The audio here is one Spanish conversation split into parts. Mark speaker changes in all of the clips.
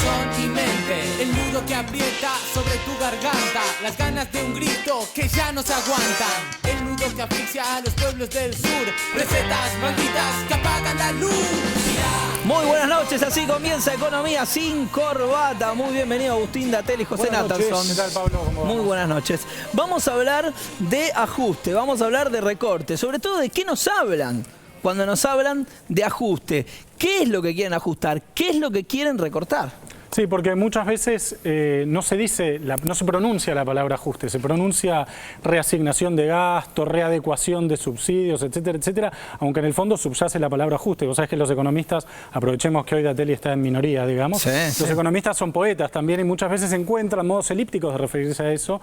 Speaker 1: corazón y mente, el nudo que aprieta sobre tu garganta, las ganas de un grito que ya no se aguantan, el nudo que asfixia a los pueblos del sur, recetas malditas que apagan la luz.
Speaker 2: Muy buenas noches, así comienza Economía sin Corbata. Muy bienvenido Agustín Datel y José Nathanson.
Speaker 3: ¿Qué tal, Pablo? ¿Cómo vamos?
Speaker 2: Muy buenas noches. Vamos a hablar de ajuste, vamos a hablar de recorte, sobre todo de qué nos hablan cuando nos hablan de ajuste. ¿Qué es lo que quieren ajustar? ¿Qué es lo que quieren recortar?
Speaker 3: Sí, porque muchas veces no se pronuncia la palabra ajuste, se pronuncia reasignación de gastos, readecuación de subsidios, etcétera, etcétera, aunque en el fondo subyace la palabra ajuste. Vos sabés que los economistas, aprovechemos que hoy Dateli está en minoría, digamos, los economistas son poetas también y muchas veces encuentran modos elípticos de referirse a eso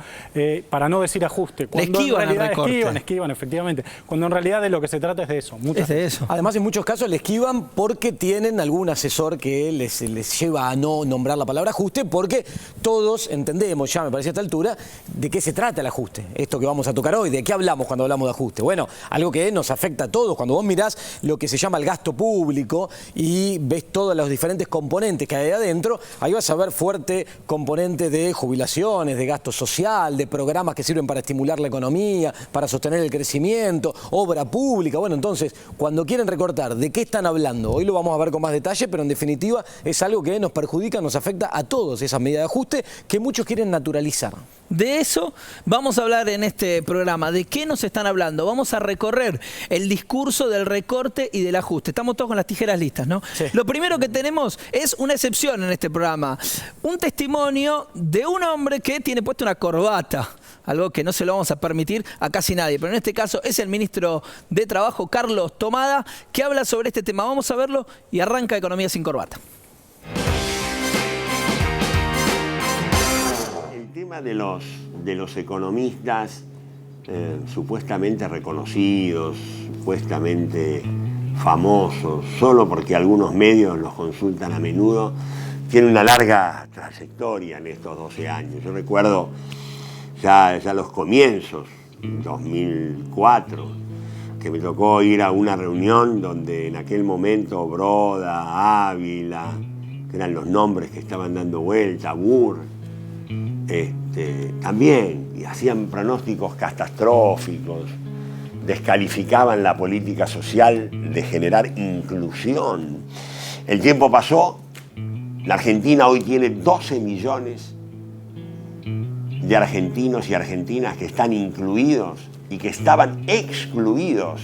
Speaker 3: para no decir ajuste. Cuando en realidad esquivan, efectivamente. Cuando en realidad de lo que se trata es de eso.
Speaker 2: Es de eso.
Speaker 4: Además, en muchos casos le esquivan porque tienen algún asesor que les lleva a no nombrar la palabra ajuste, porque todos entendemos, ya me parece a esta altura, de qué se trata el ajuste. Esto que vamos a tocar hoy, ¿de qué hablamos cuando hablamos de ajuste? Bueno, algo que nos afecta a todos. Cuando vos mirás lo que se llama el gasto público y ves todos los diferentes componentes que hay adentro, ahí vas a ver fuerte componente de jubilaciones, de gasto social, de programas que sirven para estimular la economía, para sostener el crecimiento, obra pública. Bueno, entonces, cuando quieren recortar, ¿de qué están hablando? Hoy lo vamos a ver con más detalle, pero en definitiva es algo que nos perjudica, nos afecta a todos, esas medidas de ajuste que muchos quieren naturalizar.
Speaker 2: De eso vamos a hablar en este programa. ¿De qué nos están hablando? Vamos a recorrer el discurso del recorte y del ajuste. Estamos todos con las tijeras listas, ¿no? Sí. Lo primero que tenemos es una excepción en este programa. Un testimonio de un hombre que tiene puesta una corbata. Algo que no se lo vamos a permitir a casi nadie. Pero en este caso es el ministro de Trabajo, Carlos Tomada, que habla sobre este tema. Vamos a verlo y arranca Economía sin Corbata.
Speaker 5: El tema de los economistas supuestamente reconocidos, supuestamente famosos, solo porque algunos medios los consultan a menudo, tiene una larga trayectoria en estos 12 años. Yo recuerdo ya los comienzos, 2004, que me tocó ir a una reunión donde en aquel momento Broda, Ávila, que eran los nombres que estaban dando vuelta, Burr, también, y hacían pronósticos catastróficos, descalificaban la política social de generar inclusión. El tiempo pasó, la Argentina hoy tiene 12 millones de argentinos y argentinas que están incluidos y que estaban excluidos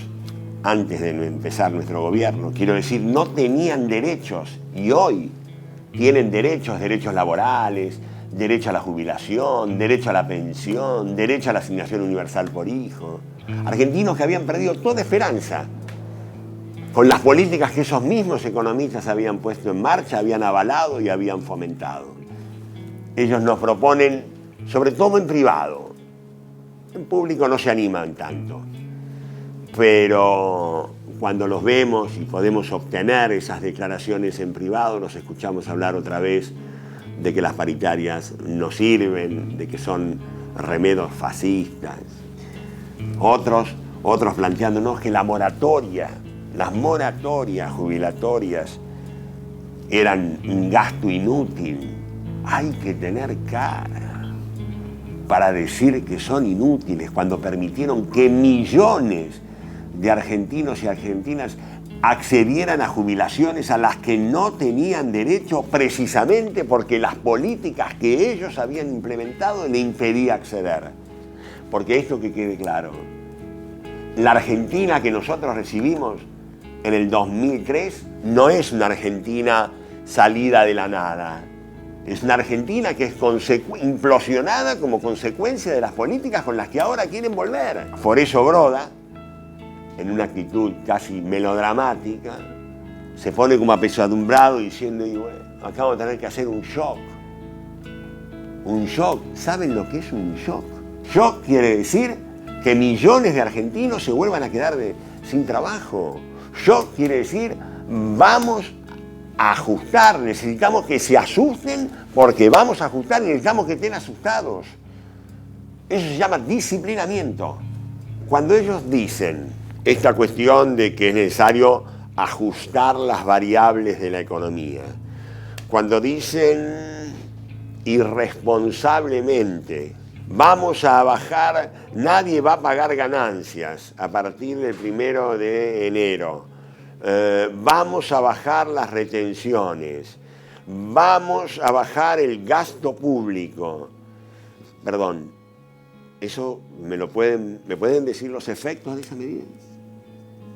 Speaker 5: antes de empezar nuestro gobierno. Quiero decir, no tenían derechos y hoy tienen derechos laborales, derecho a la jubilación, derecho a la pensión, derecho a la asignación universal por hijo. Argentinos que habían perdido toda esperanza con las políticas que esos mismos economistas habían puesto en marcha, habían avalado y habían fomentado. Ellos nos proponen, sobre todo en privado, en público no se animan tanto, pero cuando los vemos y podemos obtener esas declaraciones en privado, los escuchamos hablar otra vez de que las paritarias no sirven, de que son remedios fascistas. Otros planteándonos que las moratorias jubilatorias eran un gasto inútil. Hay que tener cara para decir que son inútiles cuando permitieron que millones de argentinos y argentinas accedieran a jubilaciones a las que no tenían derecho precisamente porque las políticas que ellos habían implementado le impedían acceder. Porque esto que quede claro, la Argentina que nosotros recibimos en el 2003 no es una Argentina salida de la nada. Es una Argentina que es implosionada como consecuencia de las políticas con las que ahora quieren volver. Por eso Broda, en una actitud casi melodramática, se pone como apesadumbrado diciendo, bueno, acabo de tener que hacer un shock. Un shock. ¿Saben lo que es un shock? Shock quiere decir que millones de argentinos se vuelvan a quedar sin trabajo. Shock quiere decir, vamos a ajustar, necesitamos que se asusten porque vamos a ajustar y necesitamos que estén asustados. Eso se llama disciplinamiento. Cuando ellos dicen esta cuestión de que es necesario ajustar las variables de la economía, cuando dicen irresponsablemente, vamos a bajar, nadie va a pagar ganancias a partir del 1 de enero, vamos a bajar las retenciones, vamos a bajar el gasto público. Perdón, ¿eso me pueden decir los efectos de esa medida?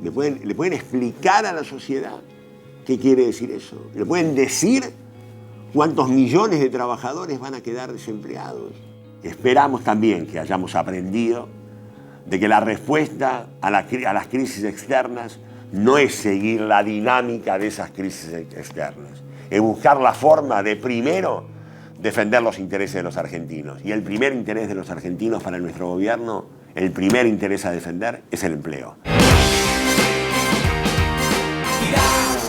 Speaker 5: ¿Le pueden explicar a la sociedad qué quiere decir eso? ¿Le pueden decir cuántos millones de trabajadores van a quedar desempleados? Esperamos también que hayamos aprendido de que la respuesta a las crisis externas no es seguir la dinámica de esas crisis externas, es buscar la forma de primero defender los intereses de los argentinos. Y el primer interés de los argentinos para nuestro gobierno, el primer interés a defender es el empleo.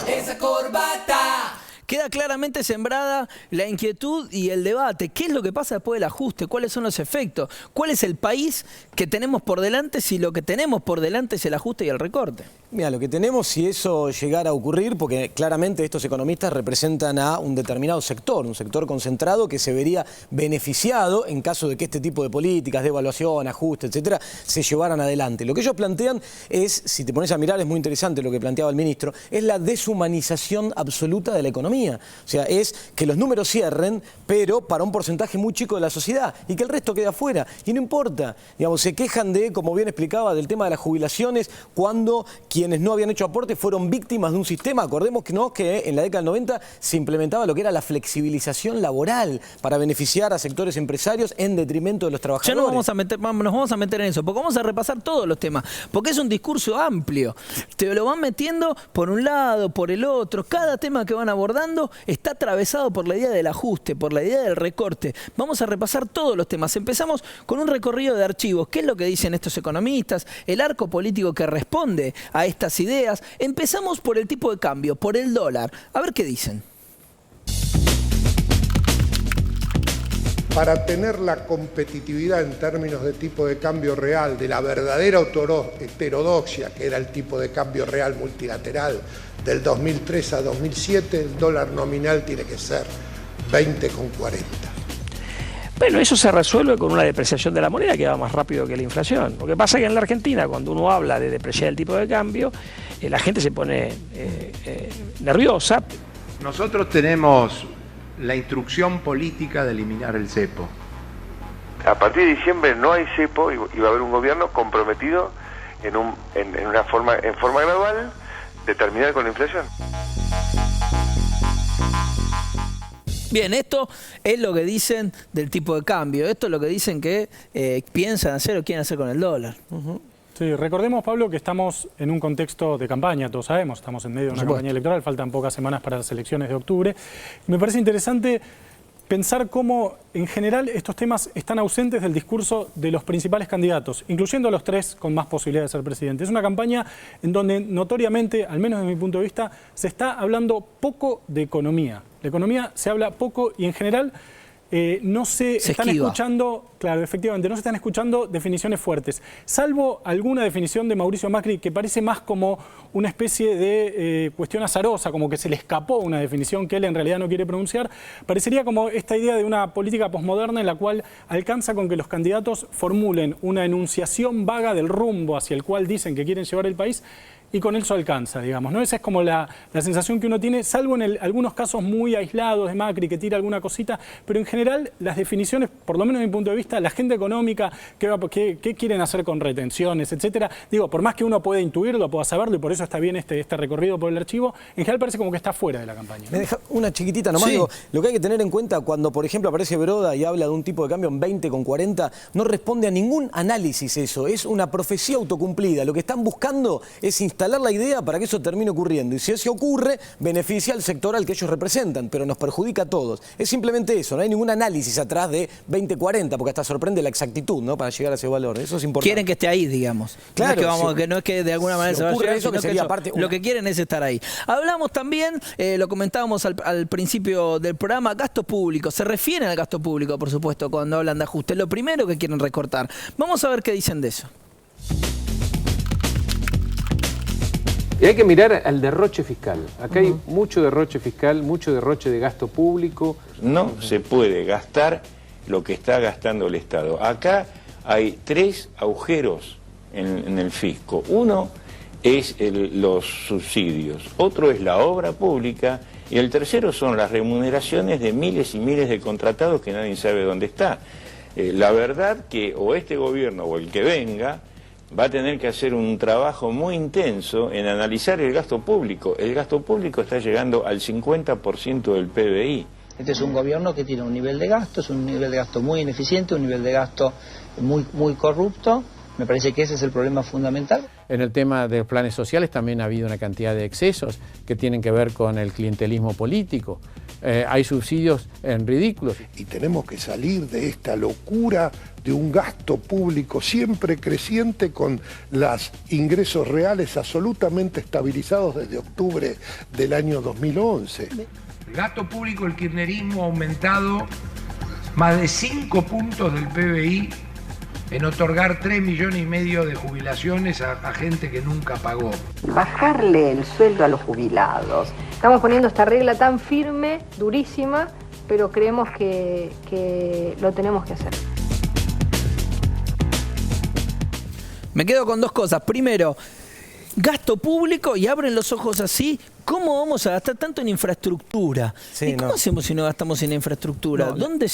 Speaker 1: Esa corbata.
Speaker 2: Queda claramente sembrada la inquietud y el debate. ¿Qué es lo que pasa después del ajuste? ¿Cuáles son los efectos? ¿Cuál es el país que tenemos por delante si lo que tenemos por delante es el ajuste y el recorte?
Speaker 4: Mira, lo que tenemos, si eso llegara a ocurrir, porque claramente estos economistas representan a un determinado sector, un sector concentrado que se vería beneficiado en caso de que este tipo de políticas, de evaluación, ajuste, etcétera, se llevaran adelante. Lo que ellos plantean es, si te pones a mirar, es muy interesante lo que planteaba el ministro, es la deshumanización absoluta de la economía. O sea, es que los números cierren, pero para un porcentaje muy chico de la sociedad y que el resto quede afuera. Y no importa, digamos, se quejan de, como bien explicaba, del tema de las jubilaciones, cuando quienes no habían hecho aporte fueron víctimas de un sistema. Acordemos que en la década del 90 se implementaba lo que era la flexibilización laboral para beneficiar a sectores empresarios en detrimento de los trabajadores.
Speaker 2: Ya no nos vamos a meter en eso, porque vamos a repasar todos los temas, porque es un discurso amplio. Te lo van metiendo por un lado, por el otro. Cada tema que van abordando está atravesado por la idea del ajuste, por la idea del recorte. Vamos a repasar todos los temas. Empezamos con un recorrido de archivos. ¿Qué es lo que dicen estos economistas? El arco político que responde a estas ideas. Empezamos por el tipo de cambio, por el dólar. A ver qué dicen.
Speaker 6: Para tener la competitividad en términos de tipo de cambio real, de la verdadera heterodoxia, que era el tipo de cambio real multilateral del 2003 a 2007, el dólar nominal tiene que ser 20,40.
Speaker 7: Bueno, eso se resuelve con una depreciación de la moneda que va más rápido que la inflación. Lo que pasa es que en la Argentina, cuando uno habla de depreciar el tipo de cambio, la gente se pone nerviosa.
Speaker 8: Nosotros tenemos la instrucción política de eliminar el cepo.
Speaker 9: A partir de diciembre no hay cepo y va a haber un gobierno comprometido en forma gradual de terminar con la inflación.
Speaker 2: Bien, esto es lo que dicen del tipo de cambio. Esto es lo que dicen que piensan hacer o quieren hacer con el dólar.
Speaker 3: Sí, recordemos, Pablo, que estamos en un contexto de campaña, todos sabemos, estamos en medio de una campaña electoral, faltan pocas semanas para las elecciones de octubre. Me parece interesante pensar cómo, en general, estos temas están ausentes del discurso de los principales candidatos, incluyendo a los tres con más posibilidad de ser presidente. Es una campaña en donde notoriamente, al menos desde mi punto de vista, se está hablando poco de economía. La economía se habla poco y, en general, no se están escuchando, claro, efectivamente, no se están escuchando definiciones fuertes, salvo alguna definición de Mauricio Macri que parece más como una especie de cuestión azarosa, como que se le escapó una definición que él en realidad no quiere pronunciar. Parecería como esta idea de una política posmoderna en la cual alcanza con que los candidatos formulen una enunciación vaga del rumbo hacia el cual dicen que quieren llevar el país, y con eso alcanza, digamos, ¿no? Esa es como la sensación que uno tiene, salvo en algunos casos muy aislados de Macri que tira alguna cosita, pero en general las definiciones, por lo menos desde mi punto de vista, la agenda económica, qué quieren hacer con retenciones, etcétera, digo, por más que uno pueda intuirlo, pueda saberlo, y por eso está bien este recorrido por el archivo, en general parece como que está fuera de la campaña, ¿no?
Speaker 4: Me deja una chiquitita nomás, digo, lo que hay que tener en cuenta cuando, por ejemplo, aparece Broda y habla de un tipo de cambio en 20,40, no responde a ningún análisis eso, es una profecía autocumplida. Lo que están buscando es instalar la idea para que eso termine ocurriendo. Y si eso ocurre, beneficia al sector al que ellos representan, pero nos perjudica a todos. Es simplemente eso, no hay ningún análisis atrás de 20,40, porque hasta sorprende la exactitud, ¿no? Para llegar a ese valor. Eso es importante.
Speaker 2: Quieren que esté ahí, digamos.
Speaker 4: Claro.
Speaker 2: No es que de alguna manera se vaya a llegar,
Speaker 4: eso, que sería parte
Speaker 2: lo que quieren es estar ahí. Hablamos también, lo comentábamos al principio del programa, gasto público. Se refieren al gasto público, por supuesto, cuando hablan de ajuste. Lo primero que quieren recortar. Vamos a ver qué dicen de eso.
Speaker 10: Y hay que mirar al derroche fiscal. Acá hay mucho derroche fiscal, mucho derroche de gasto público.
Speaker 11: No se puede gastar lo que está gastando el Estado. Acá hay 3 agujeros en el fisco. Uno es los subsidios, otro es la obra pública y el tercero son las remuneraciones de miles y miles de contratados que nadie sabe dónde está. La verdad que o este gobierno o el que venga va a tener que hacer un trabajo muy intenso en analizar el gasto público. El gasto público está llegando al 50% del PBI.
Speaker 12: Este es un gobierno que tiene un nivel de gasto, es un nivel de gasto muy ineficiente, un nivel de gasto muy corrupto. Me parece que ese es el problema fundamental.
Speaker 10: En el tema de los planes sociales también ha habido una cantidad de excesos que tienen que ver con el clientelismo político. Hay subsidios ridículos.
Speaker 6: Y tenemos que salir de esta locura de un gasto público siempre creciente con los ingresos reales absolutamente estabilizados desde octubre del año 2011.
Speaker 13: El gasto público, el kirchnerismo ha aumentado más de 5 puntos del PBI en otorgar 3,5 millones de jubilaciones a gente que nunca pagó.
Speaker 14: Bajarle el sueldo a los jubilados. Estamos poniendo esta regla tan firme, durísima, pero creemos que lo tenemos que hacer.
Speaker 2: Me quedo con 2 cosas. Primero, gasto público y abren los ojos así. ¿Cómo vamos a gastar tanto en infraestructura?
Speaker 4: Sí,
Speaker 2: ¿Y cómo hacemos si no gastamos en infraestructura?
Speaker 4: No,
Speaker 2: ¿Dónde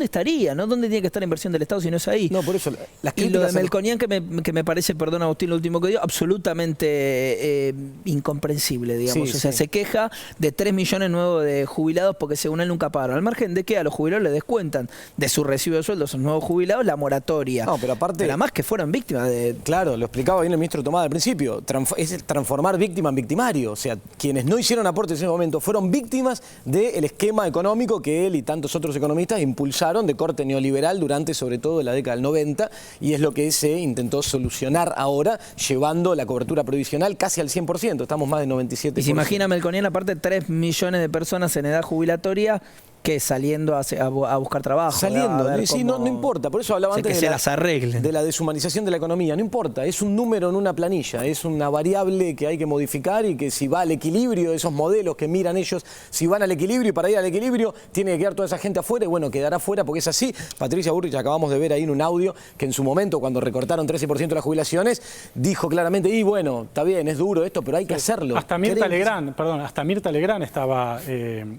Speaker 2: estaría? ¿No? ¿Dónde tiene que estar la inversión del Estado si no es ahí?
Speaker 4: No, por eso las
Speaker 2: y lo de Melconian que me parece, perdón Agustín, lo último que digo, absolutamente incomprensible, digamos.
Speaker 4: Sí,
Speaker 2: o sea, se queja de 3 millones nuevos de jubilados porque según él nunca pagaron. Al margen de que a los jubilados les descuentan de su recibo de sueldo, esos nuevos jubilados, la moratoria.
Speaker 4: No, pero aparte...
Speaker 2: Pero además que fueron víctimas de...
Speaker 4: Claro, lo explicaba bien el ministro Tomás al principio. Es transformar víctima en victimario. O sea, quienes no hicieron aportes en ese momento fueron víctimas del esquema económico que él y tantos otros economistas impulsaron de corte neoliberal durante sobre todo la década del 90 y es lo que se intentó solucionar ahora llevando la cobertura provisional casi al 100%. Estamos más de 97%.
Speaker 2: Y se imagina Melconian, aparte 3 millones de personas en edad jubilatoria que saliendo a buscar trabajo.
Speaker 4: Saliendo, sí, no importa. Por eso hablaba antes de la deshumanización de la economía. No importa, es un número en una planilla, es una variable que hay que modificar y que si va al equilibrio, esos modelos que miran ellos, si van al equilibrio y para ir al equilibrio tiene que quedar toda esa gente afuera y bueno, quedará afuera porque es así. Patricia Bullrich, acabamos de ver ahí en un audio que en su momento cuando recortaron 13% de las jubilaciones, dijo claramente, y bueno, está bien, es duro esto, pero hay que hacerlo.
Speaker 3: Hasta Mirta Legrand estaba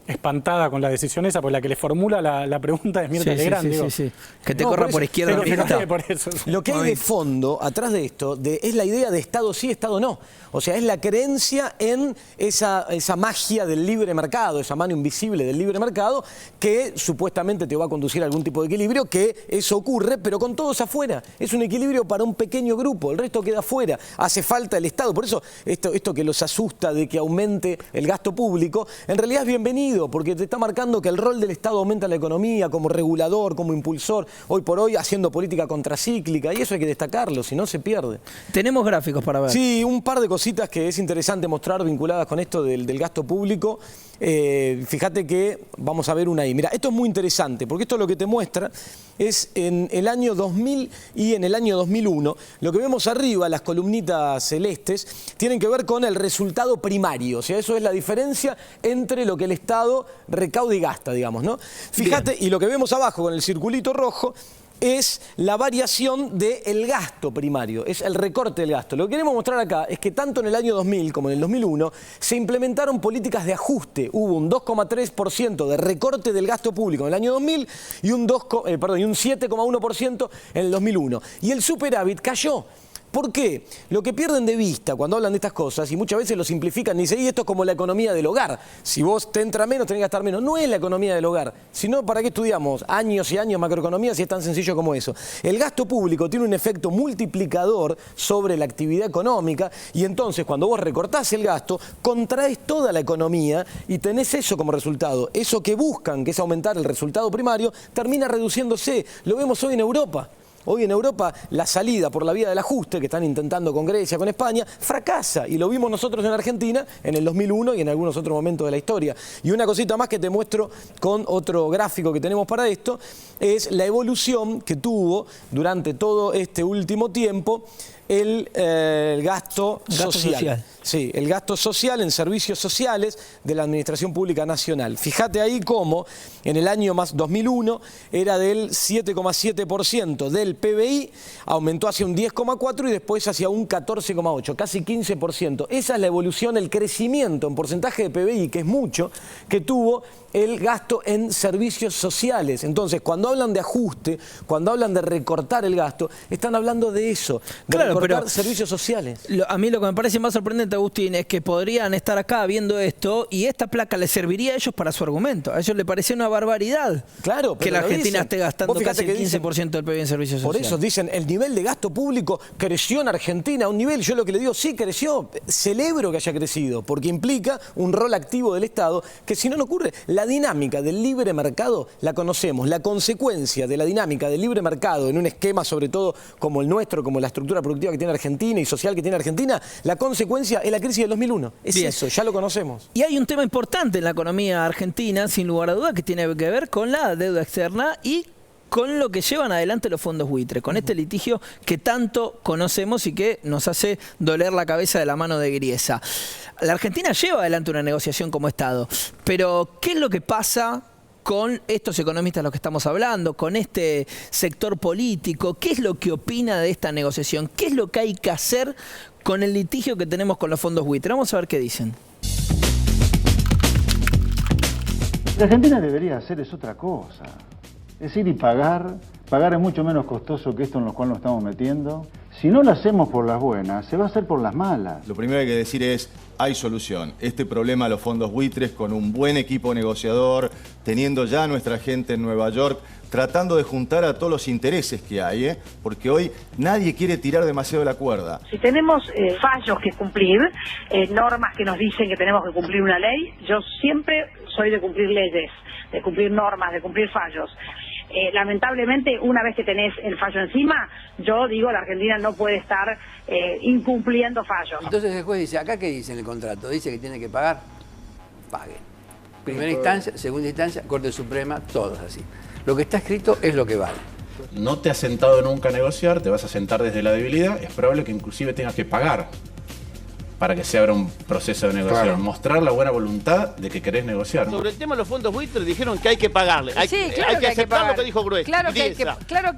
Speaker 3: espantada con la decisión esa, porque la que le formula la pregunta es Mirta Legrand.
Speaker 2: Sí. Que te corra por izquierda.
Speaker 3: Por eso.
Speaker 4: Lo que hay de fondo, atrás de esto, es la idea de Estado sí, Estado no. O sea, es la creencia en esa magia del libre mercado, esa mano invisible del libre mercado, que supuestamente te va a conducir a algún tipo de equilibrio, que eso ocurre, pero con todos afuera. Es un equilibrio para un pequeño grupo, el resto queda afuera. Hace falta el Estado. Por eso, esto que los asusta de que aumente el gasto público, en realidad es bienvenido, porque te está marcando que el rol del Estado aumenta en la economía como regulador, como impulsor, hoy por hoy haciendo política contracíclica, y eso hay que destacarlo, si no se pierde.
Speaker 2: Tenemos gráficos para ver.
Speaker 4: Sí, un par de cositas que es interesante mostrar vinculadas con esto del gasto público. Fíjate que vamos a ver una ahí. Mira, esto es muy interesante, porque esto lo que te muestra es en el año 2000 y en el año 2001. Lo que vemos arriba, las columnitas celestes, tienen que ver con el resultado primario. O sea, eso es la diferencia entre lo que el Estado recauda y gasta, digamos, ¿no? Fíjate, y lo que vemos abajo con el circulito rojo es la variación del gasto primario, es el recorte del gasto. Lo que queremos mostrar acá es que tanto en el año 2000 como en el 2001 se implementaron políticas de ajuste. Hubo un 2,3% de recorte del gasto público en el año 2000 y un 7,1% en el 2001. Y el superávit cayó. ¿Por qué? Lo que pierden de vista cuando hablan de estas cosas, y muchas veces lo simplifican y dicen, y esto es como la economía del hogar. Si vos te entra menos, tenés que gastar menos. No es la economía del hogar, sino ¿para qué estudiamos años y años macroeconomía si es tan sencillo como eso? El gasto público tiene un efecto multiplicador sobre la actividad económica y entonces cuando vos recortás el gasto, contraes toda la economía y tenés eso como resultado. Eso que buscan, que es aumentar el resultado primario, termina reduciéndose. Lo vemos hoy en Europa. Hoy en Europa la salida por la vía del ajuste que están intentando con Grecia, con España, fracasa. Y lo vimos nosotros en Argentina en el 2001 y en algunos otros momentos de la historia. Y una cosita más que te muestro con otro gráfico que tenemos para esto, es la evolución que tuvo durante todo este último tiempo el gasto social. Sí, el gasto social en servicios sociales de la Administración Pública Nacional. Fíjate ahí cómo en el año 2001 era del 7,7% del PBI, aumentó hacia un 10,4% y después hacia un 14,8%, casi 15%. Esa es la evolución, el crecimiento en porcentaje de PBI, que es mucho, que tuvo el gasto en servicios sociales. Entonces, cuando hablan de ajuste, cuando hablan de recortar el gasto, están hablando de eso, de recortar servicios sociales.
Speaker 2: A mí lo que me parece más sorprendente, Agustín, es que podrían estar acá viendo esto y esta placa les serviría a ellos para su argumento. A ellos les parecía una barbaridad que la Argentina esté gastando casi el 15% del PIB en servicios sociales.
Speaker 4: Por eso dicen, el nivel de gasto público creció en Argentina a un nivel, yo lo que le digo, sí creció, celebro que haya crecido, porque implica un rol activo del Estado, que si no, no ocurre. La dinámica del libre mercado la conocemos, la consecuencia de la dinámica del libre mercado en un esquema sobre todo como el nuestro, como la estructura productiva que tiene Argentina y social que tiene Argentina, la consecuencia es la crisis del 2001. Es eso, ya lo conocemos.
Speaker 2: Y hay un tema importante en la economía argentina, sin lugar a duda, que tiene que ver con la deuda externa y con lo que llevan adelante los fondos buitre, con este litigio que tanto conocemos y que nos hace doler la cabeza de la mano de Griesa. La Argentina lleva adelante una negociación como Estado, pero ¿qué es lo que pasa con estos economistas de los que estamos hablando, con este sector político? ¿Qué es lo que opina de esta negociación? ¿Qué es lo que hay que hacer con el litigio que tenemos con los fondos buitre? Vamos a ver qué dicen.
Speaker 15: Lo que Argentina debería hacer es otra cosa. Es ir y pagar. Pagar es mucho menos costoso que esto en lo cual nos estamos metiendo. Si no lo hacemos por las buenas, se va a hacer por las malas.
Speaker 16: Lo primero que hay que decir es, hay solución. Este problema de los fondos buitres, con un buen equipo negociador, teniendo ya a nuestra gente en Nueva York, tratando de juntar a todos los intereses que hay, porque hoy nadie quiere tirar demasiado la cuerda.
Speaker 17: Si tenemos fallos que cumplir, normas que nos dicen que tenemos que cumplir una ley, yo siempre soy de cumplir leyes, de cumplir normas, de cumplir fallos. Lamentablemente, una vez que tenés el fallo encima, yo digo, la Argentina no puede estar incumpliendo fallos.
Speaker 18: Entonces el juez dice, ¿acá qué dice en el contrato? Dice que tiene que pagar, paguen. Primera instancia, segunda instancia, Corte Suprema, todos así. Lo que está escrito es lo que vale.
Speaker 19: No te has sentado nunca a negociar, te vas a sentar desde la debilidad, es probable que inclusive tengas que pagar para que se abra un proceso de negociación. Claro. Mostrar la buena voluntad de que querés negociar.
Speaker 20: Sobre el tema de los fondos buitres dijeron que hay que pagarle. Hay,
Speaker 14: sí, claro
Speaker 20: hay que aceptar
Speaker 14: pagar.
Speaker 20: lo que dijo Gruez.
Speaker 14: Claro que hay que pagar.
Speaker 2: Claro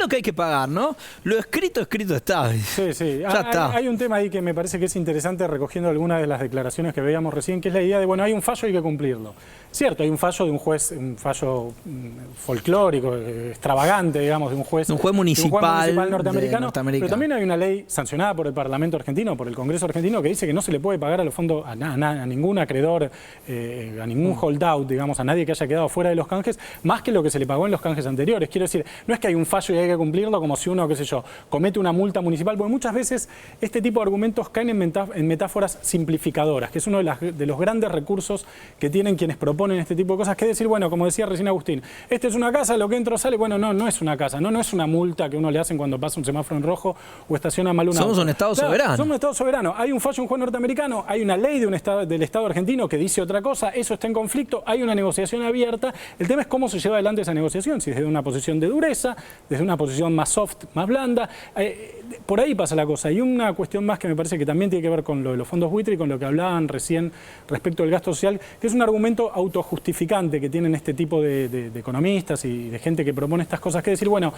Speaker 2: que hay que pagar, ¿no? Lo escrito está.
Speaker 3: Sí, sí.
Speaker 2: Ya está.
Speaker 3: Hay un tema ahí que me parece que es interesante, recogiendo algunas de las declaraciones que veíamos recién, que es la idea de, bueno, hay un fallo, hay que cumplirlo. Cierto, hay un fallo de un juez, un fallo folclórico, extravagante, digamos, de un juez
Speaker 2: municipal
Speaker 3: norteamericano, pero también hay una ley sancionada por el Parlamento argentino, por el Congreso argentino, que dice que no se le puede pagar a los fondos, a ningún acreedor, a ningún holdout, digamos, a nadie que haya quedado fuera de los canjes, más que lo que se le pagó en los canjes anteriores. Quiero decir, no es que hay un fallo y hay que cumplirlo como si uno, qué sé yo, comete una multa municipal, porque muchas veces este tipo de argumentos caen en metáforas simplificadoras, que es uno de los grandes recursos que tienen quienes proponen este tipo de cosas, que es decir, bueno, como decía recién Agustín, esta es una casa, lo que entro sale, bueno, no es una casa, no es una multa que uno le hacen cuando pasa un semáforo en rojo o estaciona mal una
Speaker 2: Somos
Speaker 3: auto.
Speaker 2: un Estado soberano.
Speaker 3: Somos un Estado soberano. Hay un fallo en un juez norteamericano, hay una ley del Estado argentino que dice otra cosa, eso está en conflicto, hay una negociación abierta. El tema es cómo se lleva adelante esa negociación, si desde una posición de dureza, desde una posición más soft, más blanda. Por ahí pasa la cosa. Y una cuestión más que me parece que también tiene que ver con lo de los fondos buitre y con lo que hablaban recién respecto del gasto social, que es un argumento autojustificante que tienen este tipo de economistas y de gente que propone estas cosas, que decir, bueno,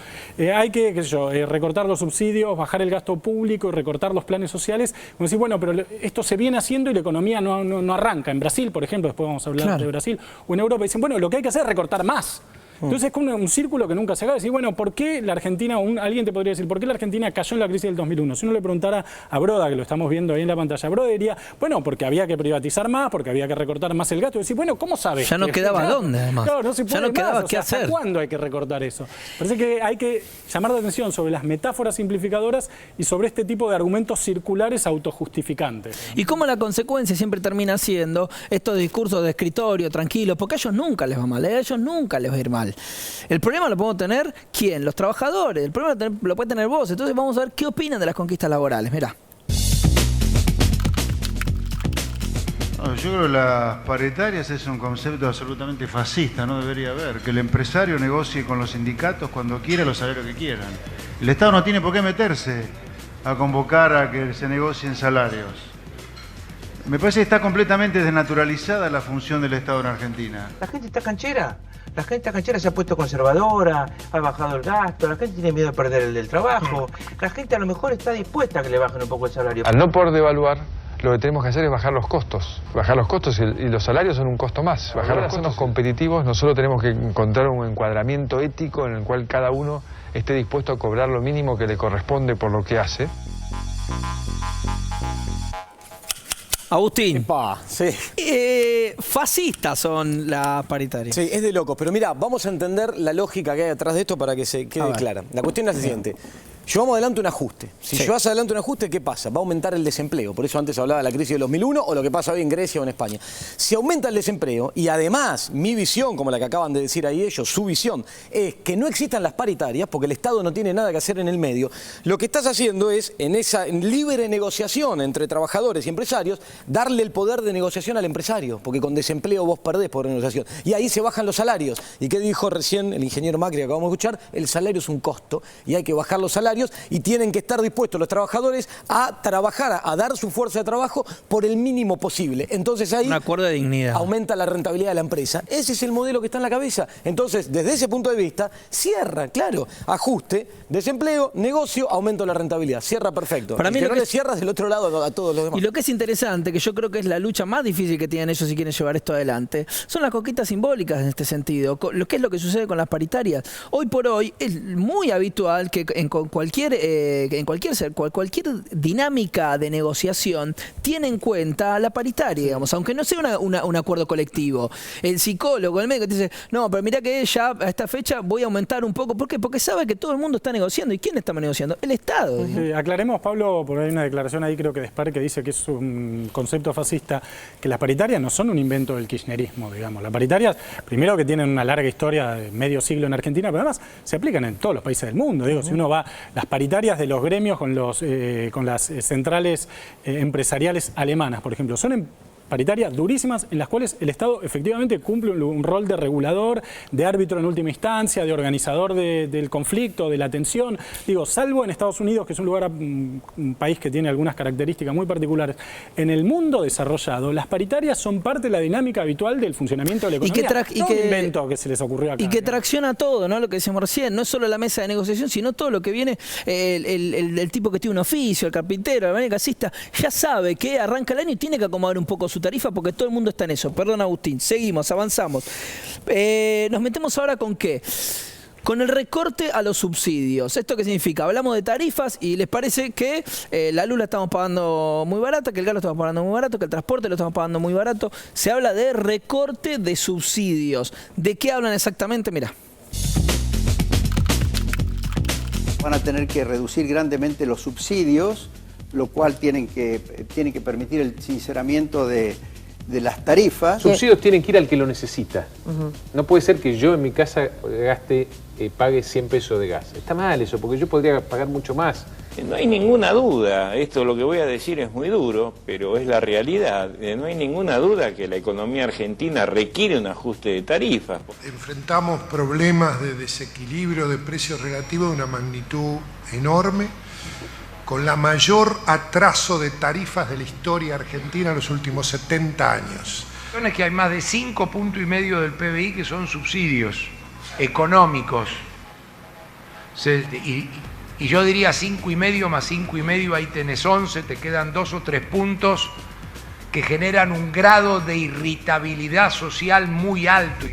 Speaker 3: hay que, qué sé yo, recortar los subsidios, bajar el gasto público y recortar los planes sociales. Como decir, bueno, pero esto se viene haciendo y la economía no arranca. En Brasil, por ejemplo, después vamos a hablar de Brasil, o en Europa, dicen, bueno, lo que hay que hacer es recortar más. Entonces es como un círculo que nunca se acaba. Decir, bueno, ¿por qué la Argentina, alguien te podría decir, ¿por qué la Argentina cayó en la crisis del 2001? Si uno le preguntara a Broda, que lo estamos viendo ahí en la pantalla, Broda diría, bueno, porque había que privatizar más, porque había que recortar más el gasto. Y decir, bueno, ¿cómo sabes?
Speaker 2: Ya no quedaba dónde, además.
Speaker 3: Claro, no se puede
Speaker 2: ya no quedaba
Speaker 3: más.
Speaker 2: qué hacer.
Speaker 3: ¿Hasta cuándo hay que recortar eso? Parece que hay que llamar la atención sobre las metáforas simplificadoras y sobre este tipo de argumentos circulares autojustificantes.
Speaker 2: Y cómo la consecuencia siempre termina siendo estos discursos de escritorio, tranquilos, porque a ellos nunca les va mal, a ellos nunca les va a ir mal. El problema lo podemos tener, ¿quién? Los trabajadores. El problema lo puede tener vos. Entonces vamos a ver qué opinan de las conquistas laborales. Mirá.
Speaker 15: Bueno, yo creo que las paritarias es un concepto absolutamente fascista, no debería haber. Que el empresario negocie con los sindicatos cuando quiera los salarios que quieran. El Estado no tiene por qué meterse a convocar a que se negocien salarios. Me parece que está completamente desnaturalizada la función del Estado en Argentina.
Speaker 20: La gente está canchera. La gente canchera se ha puesto conservadora, ha bajado el gasto, la gente tiene miedo de perder el trabajo. La gente a lo mejor está dispuesta a que le bajen un poco el salario.
Speaker 21: Al no poder devaluar, lo que tenemos que hacer es bajar los costos. Bajar los costos y los salarios son un costo más. Bajar los costos competitivos, nosotros tenemos que encontrar un encuadramiento ético en el cual cada uno esté dispuesto a cobrar lo mínimo que le corresponde por lo que hace.
Speaker 2: Agustín,
Speaker 4: sí.
Speaker 2: Fascistas son las paritarias.
Speaker 4: Sí, es de locos. Pero mira, vamos a entender la lógica que hay detrás de esto para que se quede clara. La cuestión es la siguiente. Llevamos adelante un ajuste. Si llevas adelante un ajuste, ¿qué pasa? Va a aumentar el desempleo. Por eso antes hablaba de la crisis del 2001 o lo que pasa hoy en Grecia o en España. Si aumenta el desempleo y además mi visión, como la que acaban de decir ahí ellos, su visión, es que no existan las paritarias porque el Estado no tiene nada que hacer en el medio, lo que estás haciendo es, en esa libre negociación entre trabajadores y empresarios, darle el poder de negociación al empresario, porque con desempleo vos perdés poder de negociación. Y ahí se bajan los salarios. ¿Y qué dijo recién el ingeniero Macri que acabamos de escuchar? El salario es un costo y hay que bajar los salarios y tienen que estar dispuestos los trabajadores a trabajar, a dar su fuerza de trabajo por el mínimo posible. Entonces ahí
Speaker 2: un acuerdo de dignidad.
Speaker 4: Aumenta la rentabilidad de la empresa. Ese es el modelo que está en la cabeza. Entonces, desde ese punto de vista, cierra, claro, ajuste, desempleo, negocio, aumento de la rentabilidad. Cierra perfecto.
Speaker 2: Para mí
Speaker 4: que
Speaker 2: lo
Speaker 4: no
Speaker 2: que
Speaker 4: le cierras del otro lado a todos los demás.
Speaker 2: Y lo que es interesante, que yo creo que es la lucha más difícil que tienen ellos si quieren llevar esto adelante, son las conquistas simbólicas en este sentido. ¿Qué es lo que sucede con las paritarias? Hoy por hoy es muy habitual que en cualquier dinámica de negociación tiene en cuenta la paritaria, digamos, aunque no sea un acuerdo colectivo. El psicólogo, el médico te dice, no, pero mirá que ya a esta fecha voy a aumentar un poco. ¿Por qué? Porque sabe que todo el mundo está negociando. ¿Y quién está negociando? El Estado.
Speaker 3: Aclaremos, Pablo, porque hay una declaración ahí, creo que de Spar, que dice que es un concepto fascista, que las paritarias no son un invento del kirchnerismo, digamos. Las paritarias, primero que tienen una larga historia de medio siglo en Argentina, pero además se aplican en todos los países del mundo. Digo, si uno va, las paritarias de los gremios con las centrales empresariales alemanas, por ejemplo, son paritarias durísimas en las cuales el Estado efectivamente cumple un rol de regulador, de árbitro en última instancia, de organizador del conflicto, de la tensión. Digo, salvo en Estados Unidos, que es un país que tiene algunas características muy particulares. En el mundo desarrollado, las paritarias son parte de la dinámica habitual del funcionamiento de la economía. No un invento que se les ocurrió acá.
Speaker 2: Y que tracciona todo, ¿no? Lo que decíamos recién, no es solo la mesa de negociación, sino todo lo que viene, el tipo que tiene un oficio, el carpintero, el casista, ya sabe que arranca el año y tiene que acomodar un poco su tarifa porque todo el mundo está en eso. Perdón, Agustín, seguimos, avanzamos. Nos metemos ahora con ¿qué? Con el recorte a los subsidios. ¿Esto qué significa? Hablamos de tarifas y les parece que la luz la estamos pagando muy barata, que el gas lo estamos pagando muy barato, que el transporte lo estamos pagando muy barato. Se habla de recorte de subsidios. ¿De qué hablan exactamente? Mirá.
Speaker 22: Van a tener que reducir grandemente los subsidios, lo cual tiene que permitir el sinceramiento de las tarifas.
Speaker 23: Subsidios tienen que ir al que lo necesita. No puede ser que yo en mi casa pague 100 pesos de gas. Está mal eso, porque yo podría pagar mucho más.
Speaker 11: No hay ninguna duda, esto lo que voy a decir es muy duro, pero es la realidad. No hay ninguna duda que la economía argentina requiere un ajuste de tarifas.
Speaker 6: Enfrentamos problemas de desequilibrio de precios relativos de una magnitud enorme, con la mayor atraso de tarifas de la historia argentina en los últimos 70 años.
Speaker 13: Es que hay más de 5,5 puntos del PBI que son subsidios económicos. Y yo diría 5,5 más 5,5, ahí tenés 11, te quedan 2 o 3 puntos que generan un grado de irritabilidad social muy alto.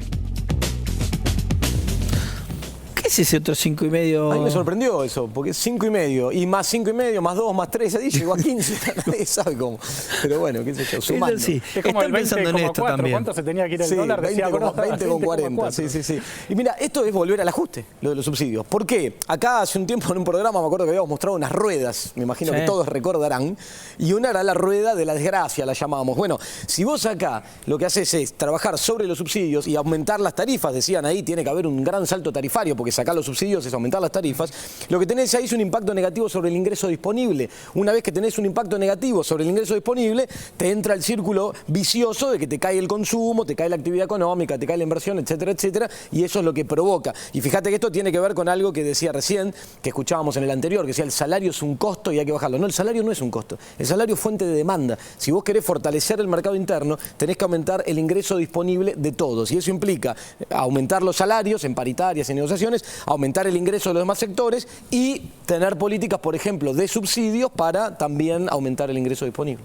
Speaker 2: ¿Qué es ese otro 5,5?
Speaker 4: A mí me sorprendió eso, porque 5,5 y más 5,5, más 2, más 3, ahí llegó a 15, nadie sabe cómo. Pero bueno, qué sé yo, sumando.
Speaker 2: Sí,
Speaker 3: es como
Speaker 2: están pensando en esto también.
Speaker 3: ¿Cuánto se tenía que ir el dólar?
Speaker 4: 20,40, sí. Y mira, esto es volver al ajuste, lo de los subsidios. ¿Por qué? Acá hace un tiempo en un programa me acuerdo que habíamos mostrado unas ruedas, me imagino que todos recordarán, y una era la rueda de la desgracia, la llamábamos. Bueno, si vos acá lo que haces es trabajar sobre los subsidios y aumentar las tarifas, decían ahí, tiene que haber un gran salto tarifario, porque sacar los subsidios es aumentar las tarifas, lo que tenés ahí es un impacto negativo sobre el ingreso disponible. Una vez que tenés un impacto negativo sobre el ingreso disponible, te entra el círculo vicioso de que te cae el consumo, te cae la actividad económica, te cae la inversión, etcétera, etcétera, y eso es lo que provoca. Y fíjate que esto tiene que ver con algo que decía recién, que escuchábamos en el anterior, que decía el salario es un costo y hay que bajarlo. No, el salario no es un costo, el salario es fuente de demanda. Si vos querés fortalecer el mercado interno, tenés que aumentar el ingreso disponible de todos, y eso implica aumentar los salarios en paritarias, en negociaciones, aumentar el ingreso de los demás sectores y tener políticas, por ejemplo, de subsidios para también aumentar el ingreso disponible.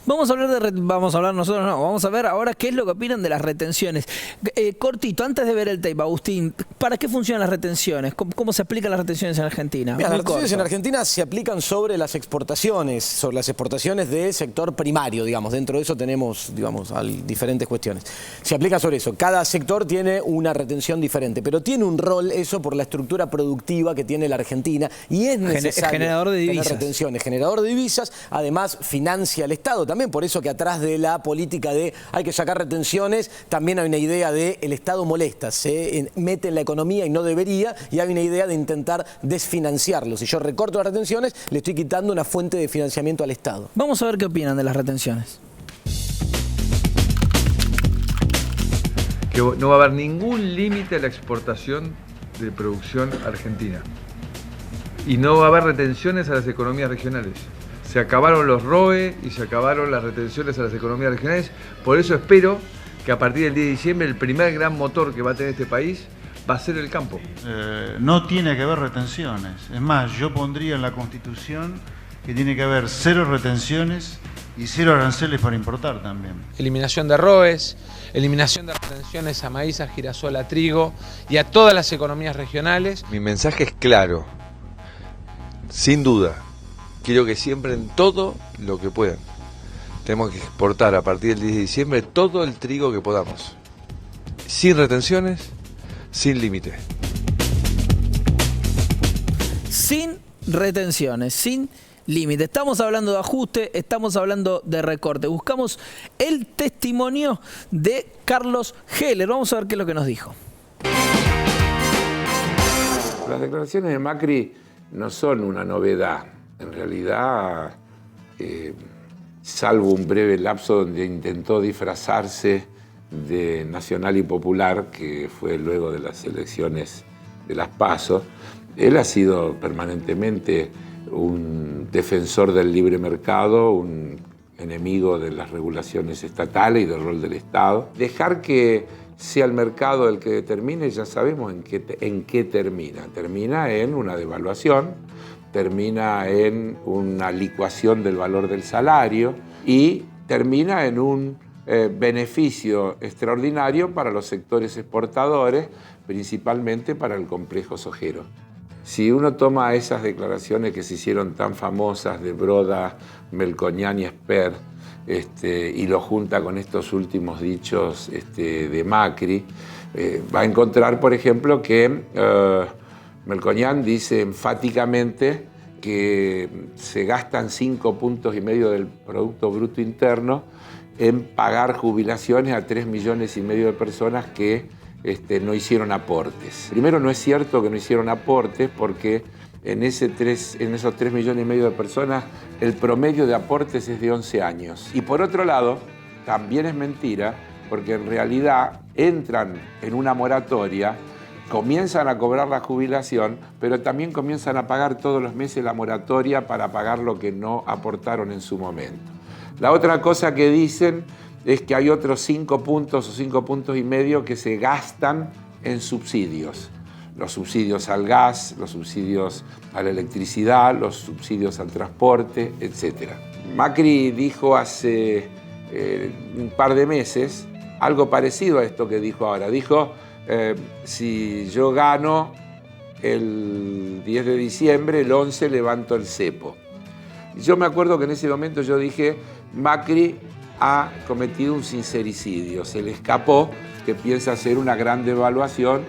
Speaker 2: Vamos a ver ahora qué es lo que opinan de las retenciones. Cortito, antes de ver el tape, Agustín, ¿para qué funcionan las retenciones? ¿Cómo se aplican las retenciones en Argentina?
Speaker 4: Mira, las retenciones en Argentina se aplican sobre las exportaciones del sector primario, digamos. Dentro de eso tenemos, digamos, diferentes cuestiones. Se aplica sobre eso. Cada sector tiene una retención diferente, pero tiene un rol eso por la estructura productiva que tiene la Argentina y es necesario
Speaker 2: generador de divisas.
Speaker 4: tener retenciones. Generador de divisas, además financia el Estado también, por eso que atrás de la política de hay que sacar retenciones, también hay una idea de el Estado molesta, se mete en la economía y no debería, y hay una idea de intentar desfinanciarlo. Si yo recorto las retenciones, le estoy quitando una fuente de financiamiento al Estado.
Speaker 2: Vamos a ver qué opinan de las retenciones.
Speaker 1: Que no va a haber ningún límite a la exportación de producción argentina. Y no va a haber retenciones a las economías regionales. Se acabaron los ROE y se acabaron las retenciones a las economías regionales. Por eso espero que a partir del 10 de diciembre el primer gran motor que va a tener este país va a ser el campo.
Speaker 15: No tiene que haber retenciones. Es más, yo pondría en la Constitución que tiene que haber 0 retenciones y 0 aranceles para importar también.
Speaker 23: Eliminación de ROEs, eliminación de retenciones a maíz, a girasol, a trigo y a todas las economías regionales.
Speaker 1: Mi mensaje es claro, sin duda. Quiero que siembren todo lo que puedan. Tenemos que exportar a partir del 10 de diciembre todo el trigo que podamos. Sin retenciones, sin límite.
Speaker 2: Sin retenciones, sin límite. Estamos hablando de ajuste, estamos hablando de recorte. Buscamos el testimonio de Carlos Heller. Vamos a ver qué es lo que nos dijo.
Speaker 5: Las declaraciones de Macri no son una novedad. En realidad, salvo un breve lapso donde intentó disfrazarse de nacional y popular, que fue luego de las elecciones de las PASO, él ha sido permanentemente un defensor del libre mercado, un enemigo de las regulaciones estatales y del rol del Estado. Dejar que sea el mercado el que determine, ya sabemos en qué termina. Termina en una devaluación, termina en una licuación del valor del salario y termina en un beneficio extraordinario para los sectores exportadores, principalmente para el complejo sojero. Si uno toma esas declaraciones que se hicieron tan famosas de Broda, Melconian y Esper, y lo junta con estos últimos dichos de Macri, va a encontrar, por ejemplo, que Melconian dice enfáticamente que se gastan 5,5 puntos del Producto Bruto Interno en pagar jubilaciones a 3,5 millones de personas que no hicieron aportes. Primero, no es cierto que no hicieron aportes porque en esos 3,5 millones de personas el promedio de aportes es de 11 años. Y por otro lado, también es mentira porque en realidad entran en una moratoria, comienzan a cobrar la jubilación, pero también comienzan a pagar todos los meses la moratoria para pagar lo que no aportaron en su momento. La otra cosa que dicen es que hay otros 5 puntos o 5,5 puntos que se gastan en subsidios. Los subsidios al gas, los subsidios a la electricidad, los subsidios al transporte, etc. Macri dijo hace un par de meses algo parecido a esto que dijo ahora. Dijo, si yo gano el 10 de diciembre, el 11 levanto el cepo. Y yo me acuerdo que en ese momento yo dije, Macri ha cometido un sincericidio, se le escapó que piensa hacer una gran devaluación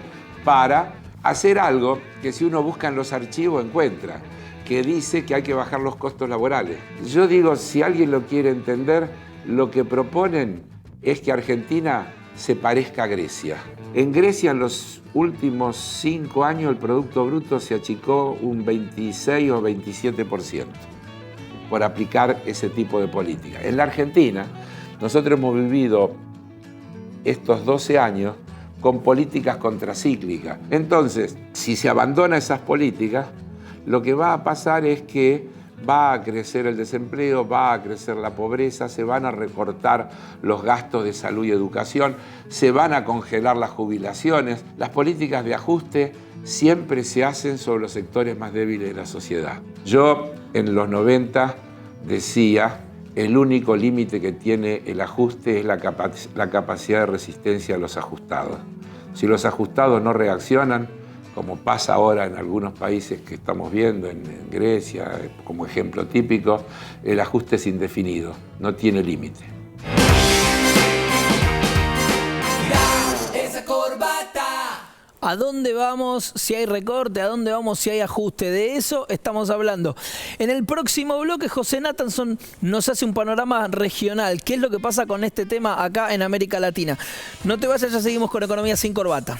Speaker 5: para hacer algo que si uno busca en los archivos encuentra, que dice que hay que bajar los costos laborales. Yo digo, si alguien lo quiere entender, lo que proponen es que Argentina se parezca a Grecia. En Grecia en los últimos 5 años el Producto Bruto se achicó un 26 o 27% por aplicar ese tipo de política. En la Argentina nosotros hemos vivido estos 12 años con políticas contracíclicas. Entonces, si se abandona esas políticas, lo que va a pasar es que va a crecer el desempleo, va a crecer la pobreza, se van a recortar los gastos de salud y educación, se van a congelar las jubilaciones. Las políticas de ajuste siempre se hacen sobre los sectores más débiles de la sociedad. Yo en los 90 decía, el único límite que tiene el ajuste es la capacidad de resistencia de los ajustados. Si los ajustados no reaccionan, como pasa ahora en algunos países que estamos viendo, en Grecia, como ejemplo típico, el ajuste es indefinido, no tiene límite.
Speaker 2: ¿A dónde vamos si hay recorte? ¿A dónde vamos si hay ajuste? De eso estamos hablando. En el próximo bloque, José Nathanson nos hace un panorama regional. ¿Qué es lo que pasa con este tema acá en América Latina? No te vayas, ya seguimos con Economía sin Corbata.